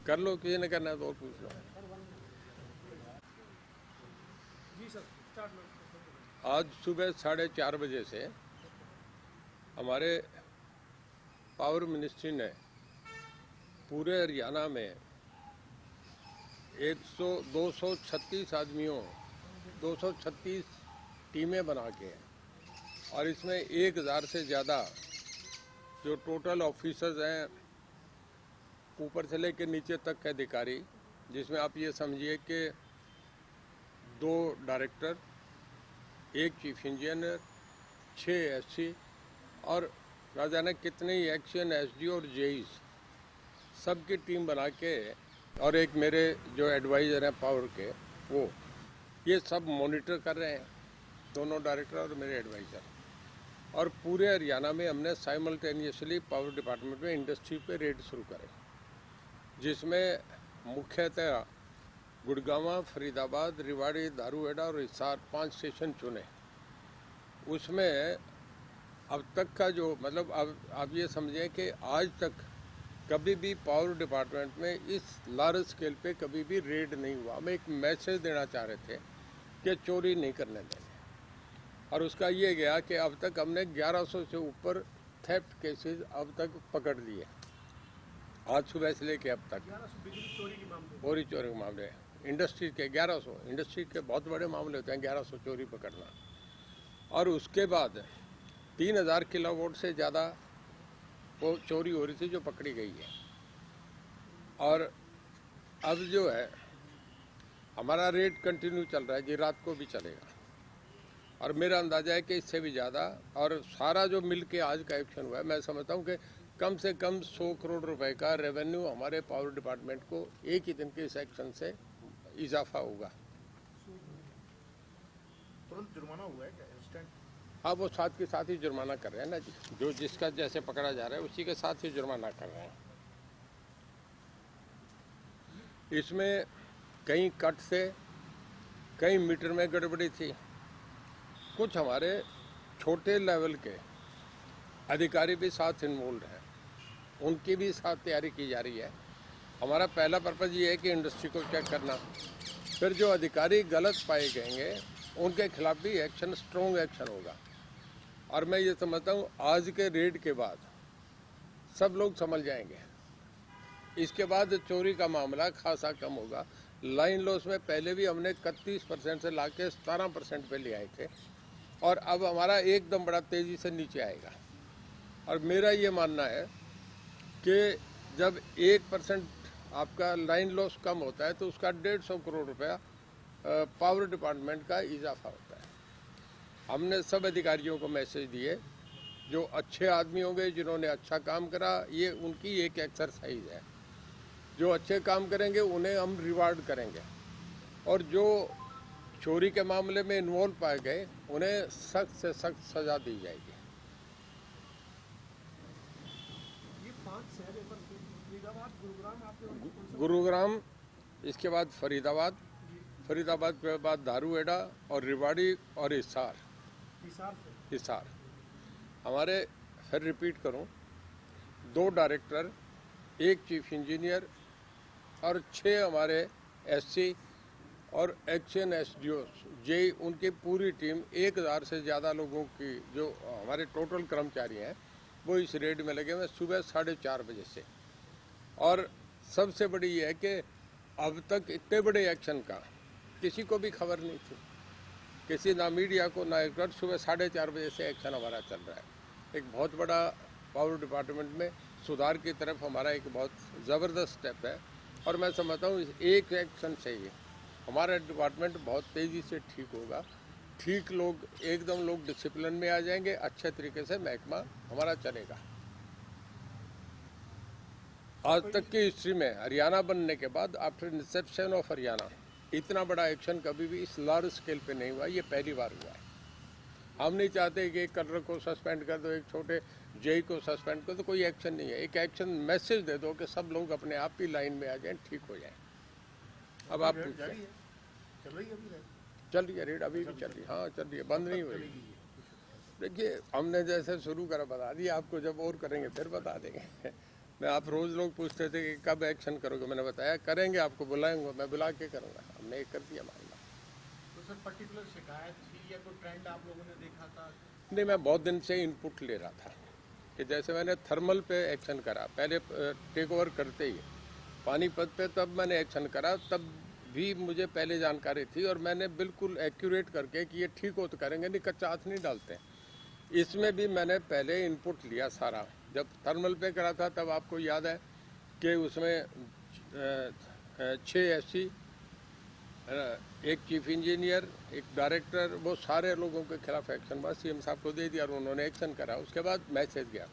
कर लो, किसी ने करना है तो और पूछ लो। जी सर, स्टार्ट लो। आज सुबह 4:30 बजे से हमारे पावर मिनिस्ट्री ने पूरे हरियाणा में 236 आदमियों 236 टीमें बना के, और इसमें 1000 से ज़्यादा जो टोटल ऑफिसर्स हैं, ऊपर से लेकर नीचे तक के अधिकारी, जिसमें आप ये समझिए कि 2 डायरेक्टर, 1 चीफ इंजीनियर, 6 एससी और ना जाने कितने ही एक्शन एसडी और जेईस, सबकी टीम बना के, और एक मेरे जो एडवाइज़र हैं पावर के, वो ये सब मॉनिटर कर रहे हैं, दोनों डायरेक्टर और मेरे एडवाइज़र। और पूरे हरियाणा में हमने साइमल्टेनियसली पावर डिपार्टमेंट में इंडस्ट्री पे रेड शुरू करे, जिसमें मुख्यतः गुड़गांव, फरीदाबाद, रेवाड़ी, दारूहेड़ा और हिसार 5 स्टेशन चुने। उसमें अब तक का जो मतलब अब आप ये समझें कि आज तक कभी भी पावर डिपार्टमेंट में इस लार्ज स्केल पे कभी भी रेड नहीं हुआ। हम एक मैसेज देना चाह रहे थे कि चोरी नहीं करने देंगे, और उसका ये गया कि अब तक हमने 1100 से ऊपर थेफ्ट केसेस अब तक पकड़ लिए, आज सुबह से लेके अब तक। 1100 बिजली चोरी के मामले, चोरी के मामले इंडस्ट्री के 1100, इंडस्ट्री के बहुत बड़े मामले होते हैं 1100 चोरी पकड़ना। और उसके बाद 3000 किलोवाट से ज़्यादा वो चोरी हो रही थी जो पकड़ी गई है। और अब जो है हमारा रेट कंटिन्यू चल रहा है जी, रात को भी चलेगा, और मेरा अंदाजा है कि इससे भी ज़्यादा। और सारा जो मिल के आज का एक्शन हुआ है, मैं समझता हूँ कि कम से कम 100 करोड़ रुपए का रेवेन्यू हमारे पावर डिपार्टमेंट को एक ही दिन के इस एक्शन से इजाफा होगा। तुरंत जुर्माना हुआ है क्या इंस्टेंट? हाँ, वो साथ के साथ ही जुर्माना कर रहे हैं ना जी, जो जिसका जैसे पकड़ा जा रहा है उसी के साथ ही जुर्माना कर रहे हैं। इसमें कहीं कट से, कहीं मीटर में गड़बड़ी थी, कुछ हमारे छोटे लेवल के अधिकारी भी साथ इन्वॉल्व हैं, उनकी भी साथ तैयारी की जा रही है। हमारा पहला पर्पज़ ये है कि इंडस्ट्री को चेक करना, फिर जो अधिकारी गलत पाए गएंगे उनके खिलाफ भी एक्शन, स्ट्रॉन्ग एक्शन होगा। और मैं ये समझता हूँ आज के रेड के बाद सब लोग समझ जाएंगे, इसके बाद चोरी का मामला खासा कम होगा। लाइन लॉस में पहले भी हमने 31% से ला के 17% पे ले आए थे, और अब हमारा एकदम बड़ा तेज़ी से नीचे आएगा। और मेरा ये मानना है कि जब 1% आपका लाइन लॉस कम होता है तो उसका 150 करोड़ रुपया पावर डिपार्टमेंट का इजाफा होता है। हमने सब अधिकारियों को मैसेज दिए, जो अच्छे आदमी होंगे, जिन्होंने अच्छा काम करा, ये उनकी एक एक्सरसाइज है। जो अच्छे काम करेंगे उन्हें हम रिवार्ड करेंगे, और जो चोरी के मामले में इन्वॉल्व पाए गए उन्हें सख्त से सख्त सजा दी जाएगी। ये 5 शहर है, पर फरीदाबाद, गुरुग्राम, आपके गुरुग्राम, इसके बाद फरीदाबाद, फरीदाबाद के बाद दारूहेड़ा और रेवाड़ी और हिसार। हिसार हमारे, फिर रिपीट करूं, 2 डायरेक्टर, 1 चीफ इंजीनियर और 6 हमारे एससी और एक्शन एसडीओ जेई, उनकी पूरी टीम 1000 से ज़्यादा लोगों की जो हमारे टोटल कर्मचारी हैं वो इस रेड में लगे हुए सुबह 4:30 बजे से। और सबसे बड़ी ये है कि अब तक इतने बड़े एक्शन का किसी को भी खबर नहीं थी, किसी ना मीडिया को ना एक। सुबह 4:30 बजे से एक्शन हमारा चल रहा है। एक बहुत बड़ा पावर डिपार्टमेंट में सुधार की तरफ हमारा एक बहुत ज़बरदस्त स्टेप है, और मैं समझता हूँ इस एक एक्शन से ही हमारा डिपार्टमेंट बहुत तेज़ी से ठीक होगा। ठीक लोग, एकदम लोग डिसिप्लिन में आ जाएंगे, अच्छे तरीके से महकमा हमारा चलेगा। आज तक की हिस्ट्री में हरियाणा बनने के बाद, आफ्टर इंसेप्शन ऑफ हरियाणा, इतना बड़ा एक्शन कभी भी इस लार्ज स्केल पे नहीं हुआ, ये पहली बार हुआ है। हम नहीं चाहते कि एक कलर को सस्पेंड कर दो, एक छोटे जेई को सस्पेंड कर दो, कोई एक्शन नहीं है। एक एक्शन मैसेज दे दो कि सब लोग अपने आप ही लाइन में आ जाएं, ठीक हो जाएं। अब आप पूछें, चल रही है अभी रेड? चल रही है रेड, अभी भी चल रही है। हाँ चल रही है, बंद नहीं हुई। देखिए, हमने जैसे शुरू करा बता दिया आपको, जब और करेंगे फिर बता देंगे। मैं आप रोज़ लोग पूछते थे कि कब एक्शन करोगे, मैंने बताया करेंगे, आपको बुलाएंगे, मैं बुला के करूँगा। हमने एक कर दिया मामला। तो सर पर्टिकुलर शिकायत थी या कोई ट्रेंड आप लोगों ने देखा था? नहीं, मैं बहुत दिन से इनपुट ले रहा था कि जैसे मैंने थर्मल पे एक्शन करा, पहले टेक ओवर करते ही पानीपत पे, तब मैंने एक्शन करा, तब भी मुझे पहले जानकारी थी और मैंने बिल्कुल एक्यूरेट करके कि ये ठीक हो तो करेंगे, नहीं कच्चा हाथ नहीं डालते हैं। इसमें भी मैंने पहले इनपुट लिया सारा। जब थर्मल पे करा था तब आपको याद है कि उसमें 6 SC, एक चीफ इंजीनियर, एक डायरेक्टर, वो सारे लोगों के खिलाफ एक्शन बस CM साहब को दे दिया और उन्होंने एक्शन करा। उसके बाद मैसेज गया।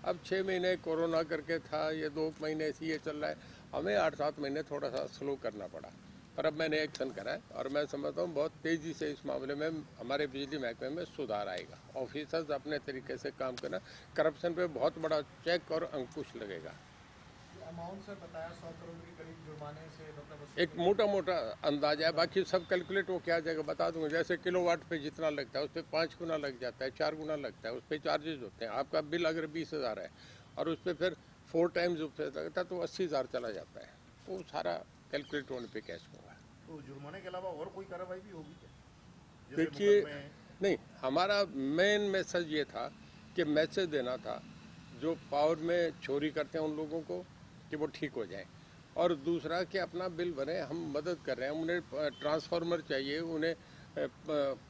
अब 6 महीने कोरोना करके था, ये 2 महीने ऐसी ये चल रहा है, हमें 8-7 महीने थोड़ा सा स्लो करना पड़ा, पर अब मैंने एक्शन करा है और मैं समझता हूँ बहुत तेज़ी से इस मामले में हमारे बिजली महकमे में सुधार आएगा। ऑफिसर्स अपने तरीके से काम करना, करप्शन पे बहुत बड़ा चेक और अंकुश लगेगा। अमाउंट सर बताया 100 करोड़ के करीब जुर्माने से मतलब एक मोटा मोटा अंदाजा है, बाकी सब कैलकुलेट हो क्या जाएगा बता दूंगा। जैसे किलोवाट पे जितना लगता है उस पर 5 गुना लग जाता है, 4 गुना लगता है, उस पर चार्जेस होते हैं। आपका बिल अगर 20,000 है और उस पर फिर 4 टाइम्स उस पर लगता है तो 80,000 चला जाता है। तो सारा कैलकुलेट होने पर कैश होगा। तो जुर्माने के अलावा और कोई कार्रवाई भी होगी क्या? जैसे देखिए, मुकदमे- नहीं, हमारा मेन मैसेज ये था कि मैसेज देना था जो पावर में चोरी करते हैं उन लोगों को कि वो ठीक हो जाए, और दूसरा कि अपना बिल भरें, हम मदद कर रहे हैं। उन्हें ट्रांसफार्मर चाहिए, उन्हें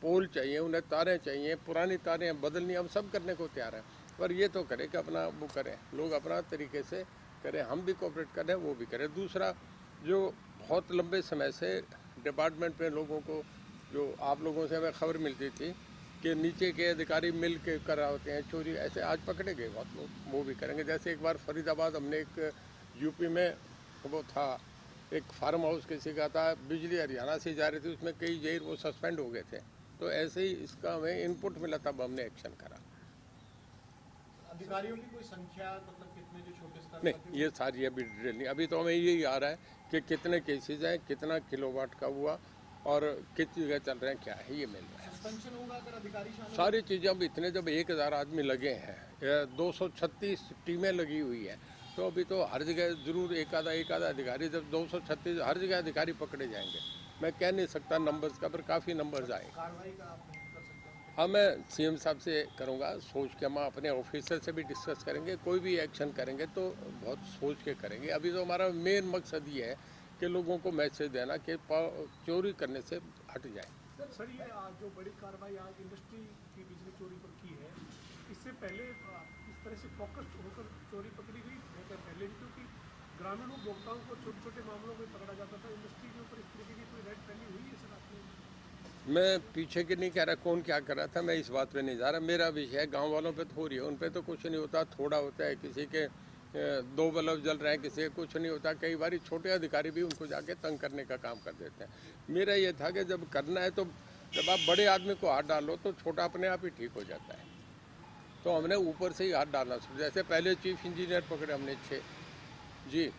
पोल चाहिए, उन्हें तारें चाहिए, पुरानी तारें बदलनी, हम सब करने को तैयार हैं, पर ये तो करें कि अपना वो करें, लोग अपना तरीके से करें, हम भी कोऑपरेट करें, वो भी करें। दूसरा, जो बहुत लंबे समय से डिपार्टमेंट में लोगों को, जो आप लोगों से हमें खबर मिलती थी कि नीचे के अधिकारी मिल के करा होते हैं चोरी, ऐसे आज पकड़े गए बहुत लोग, वो भी करेंगे। जैसे एक बार फरीदाबाद हमने एक यूपी में वो था, एक फार्म हाउस किसी का था, बिजली हरियाणा से जा रही थी, उसमें कई जेर वो सस्पेंड हो गए थे। तो ऐसे ही इसका हमें इनपुट मिला, तब हमने एक्शन करा। अधिकारियों की कोई संख्या मतलब कितने जो छोटे स्तर पर नहीं, ये सारी अभी डिटेल नहीं, अभी तो हमें यही आ रहा है कि कितने केसेज हैं, कितना किलोवाट का हुआ और किस जगह चल रहे हैं, क्या है, ये मिल रहा है। सस्पेंशन होगा अगर अधिकारी शामिल सारी चीज़ें अब इतने, जब 1,000 आदमी लगे हैं, 236 टीमें लगी हुई है, तो अभी तो हर जगह जरूर एक आधा अधिकारी, जब 236 हर जगह अधिकारी पकड़े जाएंगे, मैं कह नहीं सकता नंबर्स का, पर काफ़ी नंबर्स आए। कार्रवाई का आप नहीं कर सकते हैं? हाँ, मैं CM साहब से करूँगा, सोच के हम अपने ऑफिसर से भी डिस्कस करेंगे, कोई भी एक्शन करेंगे तो बहुत सोच के करेंगे। अभी तो हमारा मेन मकसद ये है कि लोगों को मैसेज देना कि चोरी करने से हट जाए। सर ये जो बड़ी कार्रवाई आज इंडस्ट्री की बिजली चोरी पर की है, इससे पहले इस तरह से फोकस्ड होकर चोरी पकड़ी गई है क्या पहले भी? क्योंकि ग्रामीण उपभोक्ताओं को छोटे छोटे मामलों में पकड़ा जाता था, इंडस्ट्री के ऊपर इस तरीके की कोई रेड पहली हुई है सर आपने? मैं पीछे की नहीं कह रहा कौन क्या कर रहा था, मैं इस बात पे नहीं जा रहा। मेरा विषय है गांव वालों पे तो हो रही है, उन पे तो कुछ नहीं होता, थोड़ा होता है, किसी के 2 बल्ब जल रहे हैं, किसी के कुछ नहीं होता। कई बार छोटे अधिकारी भी उनको जाके तंग करने का काम कर देते हैं। मेरा ये था कि जब करना है तो जब आप बड़े आदमी को हाथ डालो तो छोटा अपने आप ही ठीक हो जाता है। तो हमने ऊपर से ही हाथ डालना शुरू, जैसे पहले चीफ इंजीनियर पकड़े हमने 6 जी।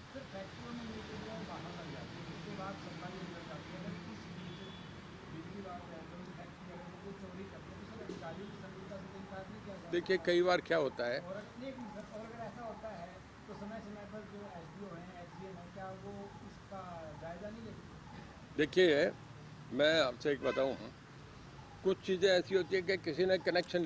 देखिए, कई बार क्या होता है, और अगर ऐसा होता है तो समय समय पर जो SDO हैं, SGM है, क्या वो इसका जायजा नहीं लेते? देखिए मैं आपसे एक बताऊं, कुछ चीज़ें ऐसी होती है कि किसी ने कनेक्शन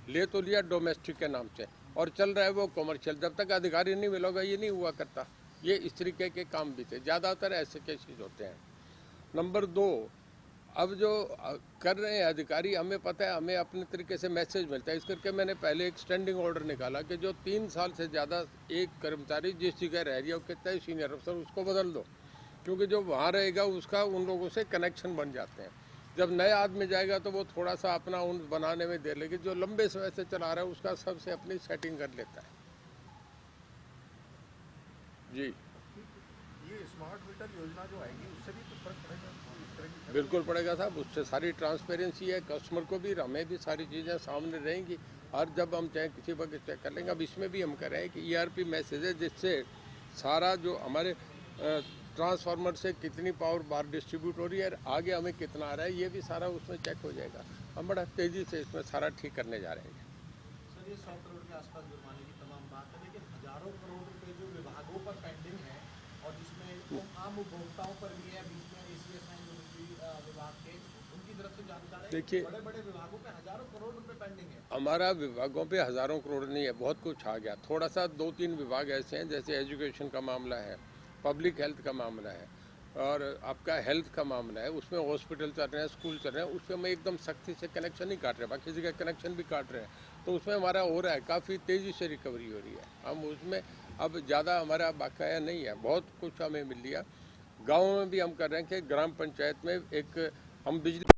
ले तो लिया डोमेस्टिक के नाम से, और चल रहा है वो कमर्शियल, जब तक अधिकारी नहीं मिलोगा ये नहीं हुआ करता। ये इस तरीके के काम भी थे, ज़्यादातर ऐसे केसेस होते हैं। नंबर 2, अब जो कर रहे हैं अधिकारी, हमें पता है, हमें अपने तरीके से मैसेज मिलता है, इस करके मैंने पहले एक स्टैंडिंग ऑर्डर निकाला कि जो 3 साल से ज़्यादा एक कर्मचारी जिस जगह रह रही है, वो कितना ही सीनियर अफसर, उसको बदल दो, क्योंकि जो वहाँ रहेगा उसका उन लोगों से कनेक्शन बन जाते हैं। जब नया आदमी जाएगा तो वो थोड़ा सा अपना उन बनाने में देर लगी, जो लंबे समय से चला रहा है उसका सबसे अपनी सेटिंग कर लेता है। जी ये स्मार्ट मीटर योजना जो आएगी उससे भी कुछ फर्क पड़ेगा इस तरह की? बिल्कुल पड़ेगा साहब, उससे सारी ट्रांसपेरेंसी है, कस्टमर को भी, हमें भी सारी चीज़ें सामने रहेंगी। और जब हम चाहे किसी वक्त चेक कर लेंगे। अब इसमें भी हम कर रहे हैं कि ERP मैसेज है, जिससे सारा जो हमारे ट्रांसफार्मर से कितनी पावर बाहर डिस्ट्रीब्यूट हो रही है, आगे हमें कितना आ रहा है, ये भी सारा उसमें चेक हो जाएगा। हम बड़ा तेज़ी से इसमें सारा ठीक करने जा रहे हैं। सर ये 100 करोड़ के आसपास जुर्माने की तमाम बात है, लेकिन हजारों करोड़ रुपए जो उपभोक्ताओं पर भी है, बीच में एसीएस हैं जो बिजली विभाग के, उनकी तरफ से जानकारी है। देखिए, बड़े बड़े विभागों पे हजारों करोड़ रुपए पेंडिंग है। हमारा विभागों पे हज़ारों करोड़ नहीं है, बहुत कुछ आ गया। थोड़ा सा 2-3 विभाग ऐसे हैं, जैसे एजुकेशन का मामला है, पब्लिक हेल्थ का मामला है और आपका हेल्थ का मामला है, उसमें हॉस्पिटल चल रहे हैं, स्कूल चल रहे हैं, उसमें हम एकदम सख्ती से कनेक्शन नहीं काट रहे, बाकी जगह कनेक्शन भी काट रहे हैं। तो उसमें हमारा हो रहा है, काफ़ी तेज़ी से रिकवरी हो रही है। हम उसमें अब ज़्यादा हमारा बकाया नहीं है, बहुत कुछ हमें मिल लिया। गाँव में भी हम कर रहे हैं कि ग्राम पंचायत में एक हम बिजली